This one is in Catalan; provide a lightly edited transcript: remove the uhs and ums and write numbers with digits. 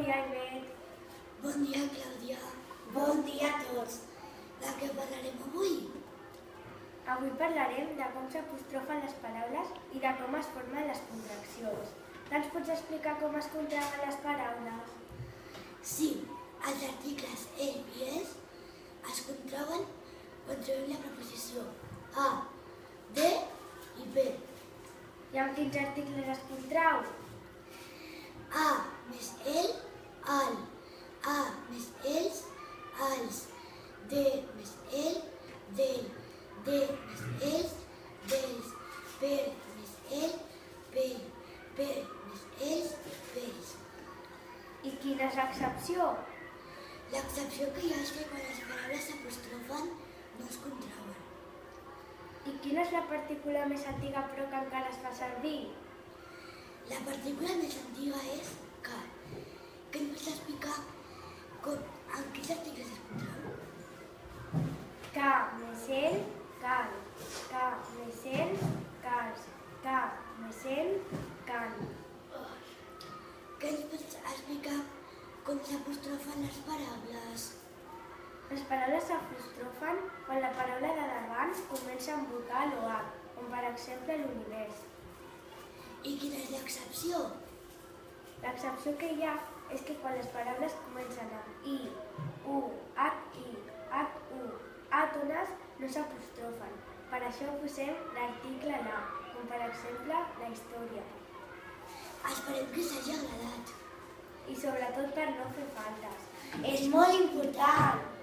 dia, Ivet. Bon dia, Clàudia. Bon dia a tots. De què parlarem avui? Avui parlarem de com s'apostrofen les paraules i de com es formen les contraccions. Ens pots explicar com es contrauen les paraules? Sí, els articles el i es contrauen quan trobem la preposició a, de i be. I amb quins articles es contrau? A més el, al. A més els, als. De més el, del. De més els, dels. Per més el, pel. Per més els, pels. I quina és l'excepció? L'excepció que hi ha és que quan les paraules s'apostrofen no es contrauen. I quina és la partícula més antiga però que encara es fa servir? La partícula més antiga és cal. Que ens pots explicar en quins articles es contrau? Ca més el, cal. Ca més el, cals. Ca més el, can. Que ens pots explicar com s'apostrofen les paraules? Les paraules s'apostrofen quan la paraula de davant comença amb vocal o H, com per exemple l'univers. I quina és l'excepció? L'excepció que hi ha és que quan les paraules comencen amb I, U, H-I, H-U, àtones, no s'apostrofen. Per això posem l'article la, com per exemple la història. Esperem que s'hagi agradat. I sobretot per no fer faltes. És molt important!